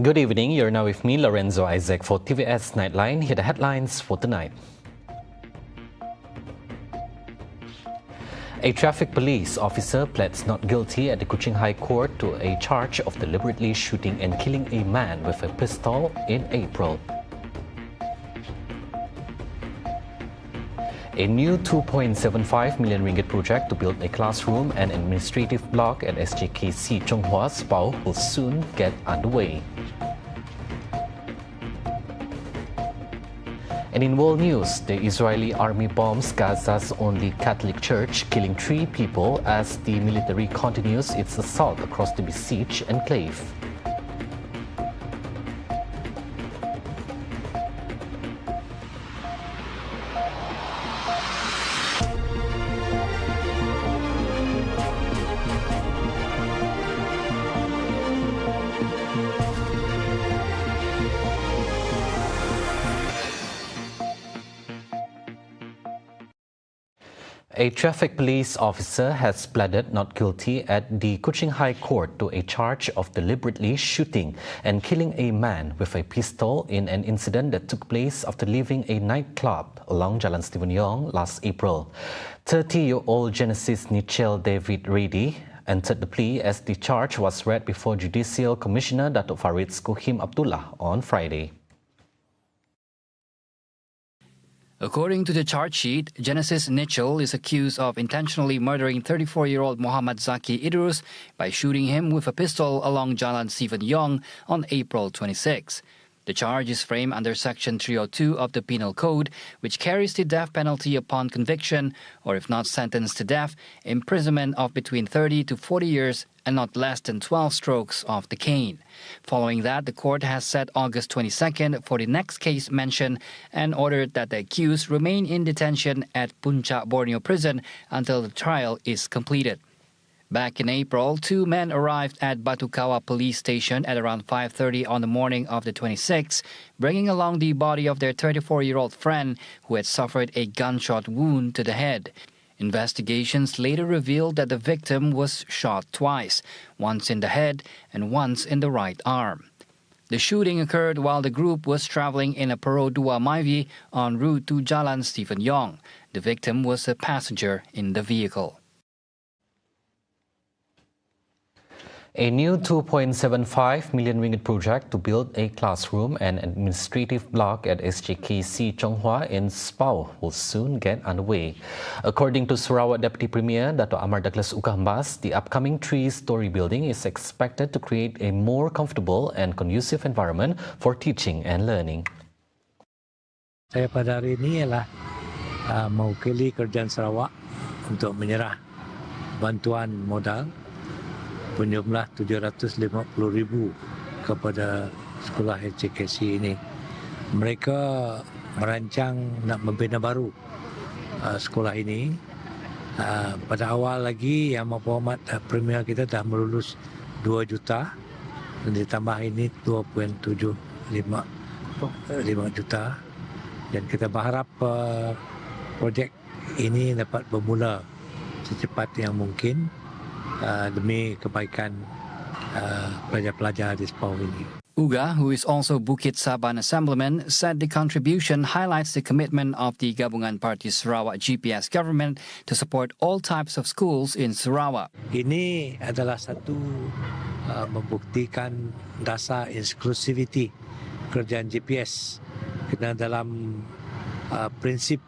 Good evening, you're now with me, Lorenzo Isaac, for TVS Nightline. Here are the headlines for tonight. A traffic police officer pleads not guilty at the Kuching High Court to a charge of deliberately shooting and killing a man with a pistol in April. A new 2.75 million ringgit project to build a classroom and administrative block at SJKC SPAOH will soon get underway. And in world news, the Israeli army bombs Gaza's only Catholic church, killing 3 people as the military continues its assault across the besieged enclave. A traffic police officer has pleaded not guilty at the Kuching High Court to a charge of deliberately shooting and killing a man with a pistol in an incident that took place after leaving a nightclub along Jalan Stephen Yong last April. 30-year-old Genesis Nichelle David Reddy entered the plea as the charge was read before Judicial Commissioner Datuk Farid Skohim Abdullah on Friday. According to the charge sheet, Genesis Nichelle is accused of intentionally murdering 34-year-old Muhammad Zaki Idrus by shooting him with a pistol along Jalan Stephen Yong on April 26. The charge is framed under Section 302 of the Penal Code, which carries the death penalty upon conviction, or if not sentenced to death, imprisonment of between 30 to 40 years and not less than 12 strokes of the cane. Following that, the court has set August 22nd for the next case mentioned and ordered that the accused remain in detention at Puncak Borneo Prison until the trial is completed. Back in April, 2 men arrived at Batukawa police station at around 5:30 on the morning of the 26th, bringing along the body of their 34-year-old friend who had suffered a gunshot wound to the head. Investigations later revealed that the victim was shot twice, once in the head and once in the right arm. The shooting occurred while the group was traveling in a Paro 2 Myvi en route to Jalan Stephen Yong. The victim was a passenger in the vehicle. A new 2.75 million ringgit project to build a classroom and administrative block at SJKC SPAOH in SPAOH will soon get underway. According to Sarawak Deputy Premier Dato' Amar Douglas Ukahambas, the upcoming 3-story building is expected to create a more comfortable and conducive environment for teaching and learning. Saya pada hari ini ialah mewakili kerajaan Sarawak untuk menyerah bantuan modal berjumlah 750,000 kepada sekolah SJKC ini. Mereka merancang nak membina baru sekolah ini. Pada awal lagi Yang Berhormat Premier kita dah melulus 2 juta dan ditambah ini 2.75 juta. Dan kita berharap projek ini dapat bermula secepat yang mungkin demi kebaikan pelajar-pelajar di SPAOH ini. Uga, who is also Bukit Saban Assemblyman, said the contribution highlights the commitment of the Gabungan Parti Sarawak GPS government to support all types of schools in Sarawak. Ini adalah satu membuktikan dasar inklusiviti kerajaan GPS kerana dalam prinsip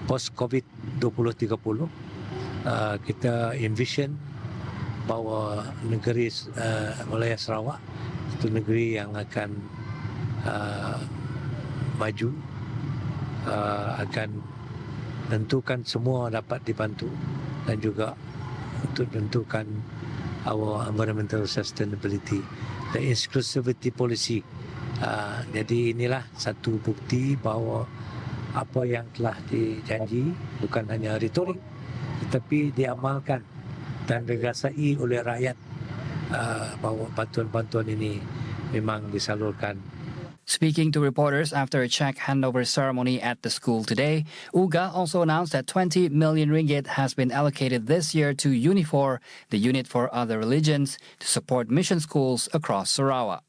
post-COVID 2030 kita envision bahawa negeri wilayah Sarawak itu negeri yang akan maju, akan tentukan semua dapat dibantu dan juga untuk tentukan our environmental sustainability, the inclusivity policy. Jadi inilah satu bukti bahawa apa yang telah dijanji bukan hanya retorik tetapi diamalkan dan digasai oleh rakyat bahawa bantuan-bantuan ini memang disalurkan. Speaking to reporters after a check handover ceremony at the school today, UGA also announced that 20 million ringgit has been allocated this year to UNIFOR, the Unit for Other Religions, to support mission schools across Sarawak.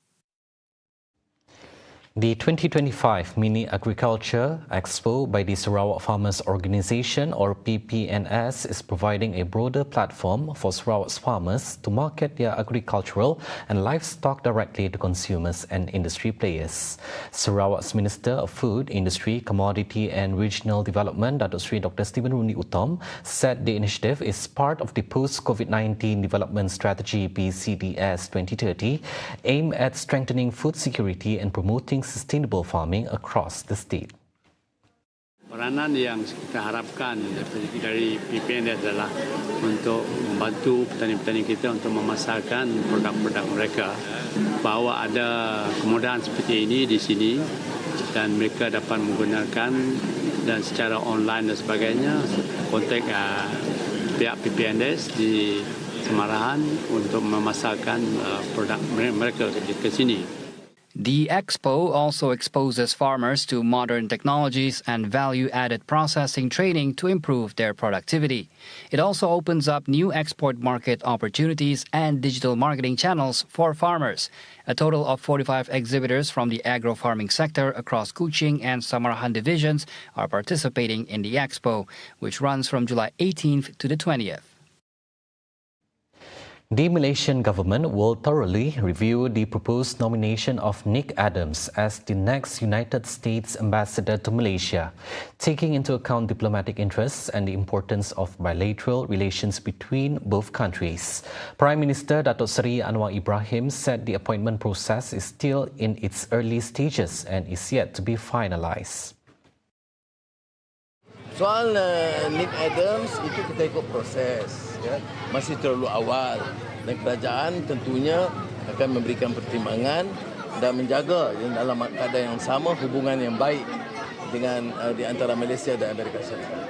The 2025 Mini Agriculture Expo by the Sarawak Farmers Organisation or PPNS is providing a broader platform for Sarawak's farmers to market their agricultural and livestock directly to consumers and industry players. Sarawak's Minister of Food, Industry, Commodity and Regional Development, Datuk Sri Dr. Stephen Runi Utom, said the initiative is part of the Post-COVID-19 Development Strategy PCDS 2030, aimed at strengthening food security and promoting sustainable farming across the state. Peranan yang kita harapkan dari PPNS adalah untuk membantu petani-petani kita untuk memasarkan produk-produk mereka, bahawa ada kemudahan seperti ini di sini dan mereka dapat menggunakan dan secara online dan sebagainya kontak pihak PPNS di Semarahan untuk memasarkan produk mereka ke sini. The expo also exposes farmers to modern technologies and value-added processing training to improve their productivity. It also opens up new export market opportunities and digital marketing channels for farmers. A total of 45 exhibitors from the agro-farming sector across Kuching and Samarahan divisions are participating in the expo, which runs from July 18th to the 20th. The Malaysian government will thoroughly review the proposed nomination of Nick Adams as the next United States ambassador to Malaysia, taking into account diplomatic interests and the importance of bilateral relations between both countries. Prime Minister Datuk Seri Anwar Ibrahim said the appointment process is still in its early stages and is yet to be finalised. Soal Nick Adams itu kita ikut proses, ya. Masih terlalu awal dan kerajaan tentunya akan memberikan pertimbangan dan menjaga dalam keadaan yang sama hubungan yang baik dengan di antara Malaysia dan Amerika Syarikat.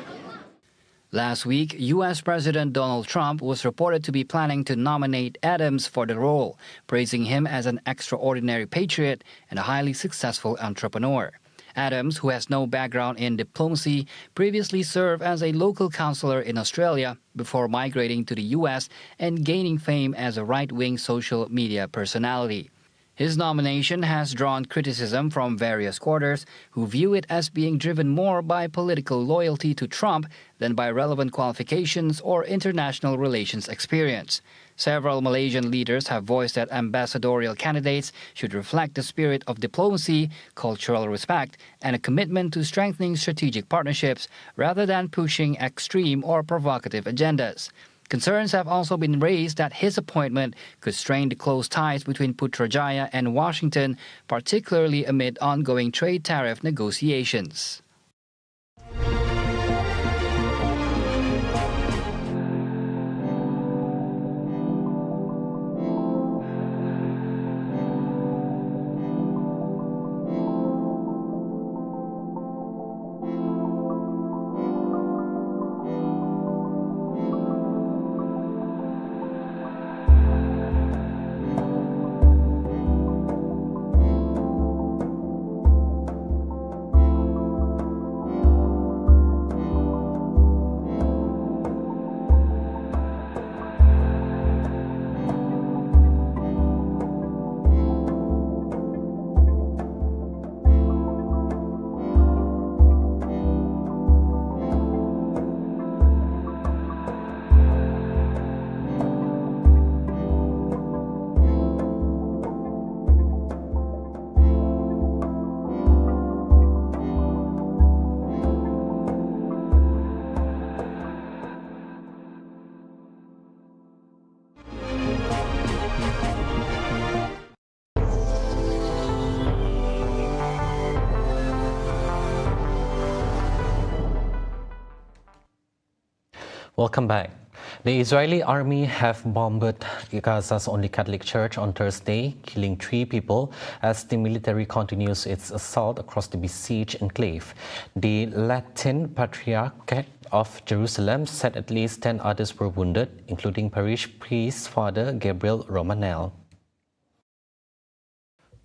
Last week, U.S. President Donald Trump was reported to be planning to nominate Adams for the role, praising him as an extraordinary patriot and a highly successful entrepreneur. Adams, who has no background in diplomacy, previously served as a local councillor in Australia before migrating to the U.S. and gaining fame as a right-wing social media personality. His nomination has drawn criticism from various quarters who view it as being driven more by political loyalty to Trump than by relevant qualifications or international relations experience. Several Malaysian leaders have voiced that ambassadorial candidates should reflect the spirit of diplomacy, cultural respect, and a commitment to strengthening strategic partnerships rather than pushing extreme or provocative agendas. Concerns have also been raised that his appointment could strain the close ties between Putrajaya and Washington, particularly amid ongoing trade tariff negotiations. Welcome back. The Israeli army have bombed Gaza's only Catholic church on Thursday, killing 3 people as the military continues its assault across the besieged enclave. The Latin Patriarchate of Jerusalem said at least 10 others were wounded, including parish priest Father Gabriel Romanel.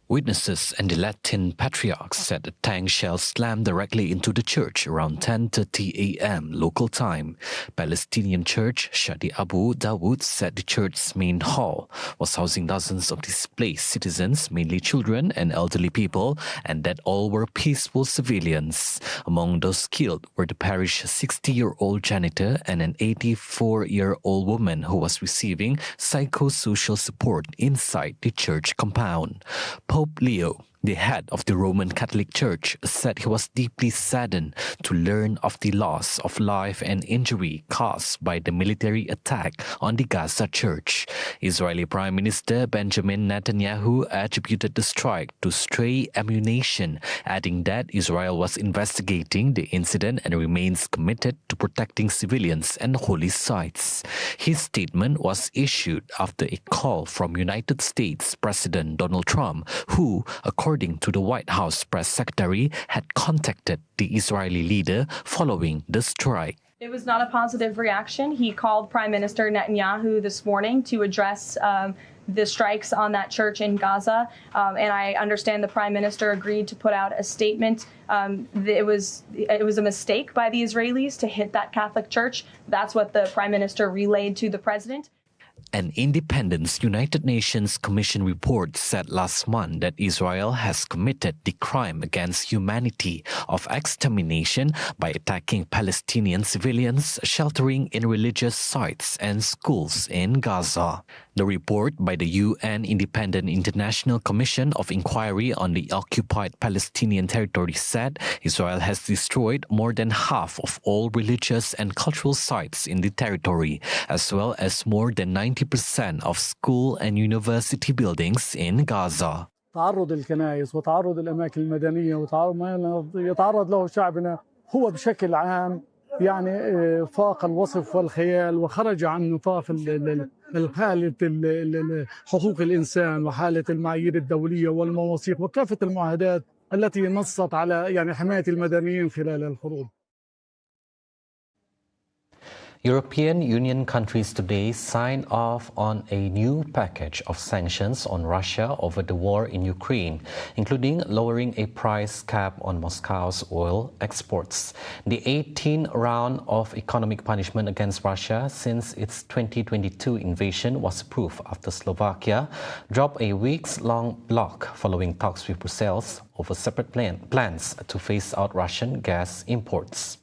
Witnesses and the Latin Patriarch said a tank shell slammed directly into the church around 10:30 a.m. local time. Palestinian Church Shadi Abu Dawood said the church's main hall was housing dozens of displaced citizens, mainly children and elderly people, and that all were peaceful civilians. Among those killed were the parish's 60-year-old janitor and an 84-year-old woman who was receiving psychosocial support inside the church compound. Pope Leo, the head of the Roman Catholic Church, said he was deeply saddened to learn of the loss of life and injury caused by the military attack on the Gaza church. Israeli Prime Minister Benjamin Netanyahu attributed the strike to stray ammunition, adding that Israel was investigating the incident and remains committed to protecting civilians and holy sites. His statement was issued after a call from United States President Donald Trump, who, according to the White House press secretary, had contacted the Israeli leader following the strike. It was not a positive reaction. He called Prime Minister Netanyahu this morning to address the strikes on that church in Gaza, and I understand the Prime Minister agreed to put out a statement. It was a mistake by the Israelis to hit that Catholic church. That's what the Prime Minister relayed to the President. An independent United Nations Commission report said last month that Israel has committed the crime against humanity of extermination by attacking Palestinian civilians sheltering in religious sites and schools in Gaza. The report by the UN Independent International Commission of Inquiry on the Occupied Palestinian Territory said Israel has destroyed more than half of all religious and cultural sites in the territory, as well as more than 90% of school and university buildings in Gaza. تعرض الكنائس وتعرض الأماكن المدنية وتعرض ما يتعرض له شعبنا هو بشكل عام يعني فاق الوصف والخيال وخرج عن نطاق حالة حقوق الإنسان وحالة المعايير الدولية والمواثيق وكافة المعاهدات التي نصت على يعني حماية المدنيين خلال الحروب. European Union countries today signed off on a new package of sanctions on Russia over the war in Ukraine, including lowering a price cap on Moscow's oil exports. The 18th round of economic punishment against Russia since its 2022 invasion was approved after Slovakia dropped a weeks-long block following talks with Brussels over separate plans to phase out Russian gas imports.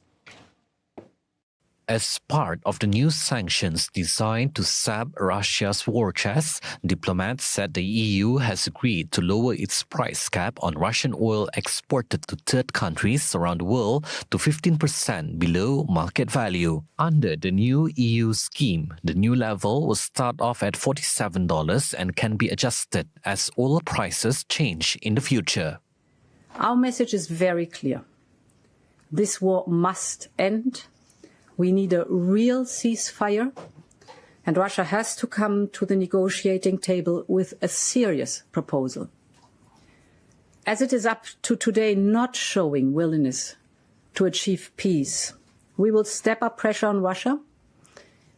As part of the new sanctions designed to sap Russia's war chest, diplomats said the EU has agreed to lower its price cap on Russian oil exported to third countries around the world to 15% below market value. Under the new EU scheme, the new level will start off at $47 and can be adjusted as oil prices change in the future. Our message is very clear. This war must end. We need a real ceasefire, and Russia has to come to the negotiating table with a serious proposal. As it is up to today not showing willingness to achieve peace, we will step up pressure on Russia,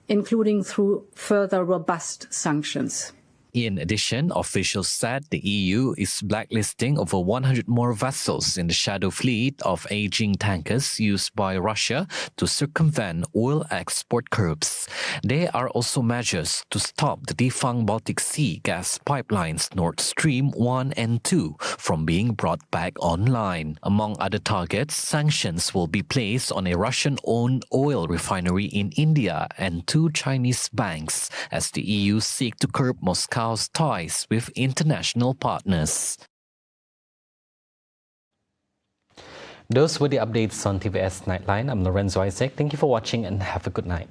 including through further robust sanctions. In addition, officials said the EU is blacklisting over 100 more vessels in the shadow fleet of aging tankers used by Russia to circumvent oil export curbs. There are also measures to stop the defunct Baltic Sea gas pipelines Nord Stream 1 and 2 from being brought back online. Among other targets, sanctions will be placed on a Russian-owned oil refinery in India and 2 Chinese banks as the EU seek to curb Moscow's ties with international partners. Those were the updates on TVS Nightline. I'm Lorenzo Isaac. Thank you for watching and have a good night.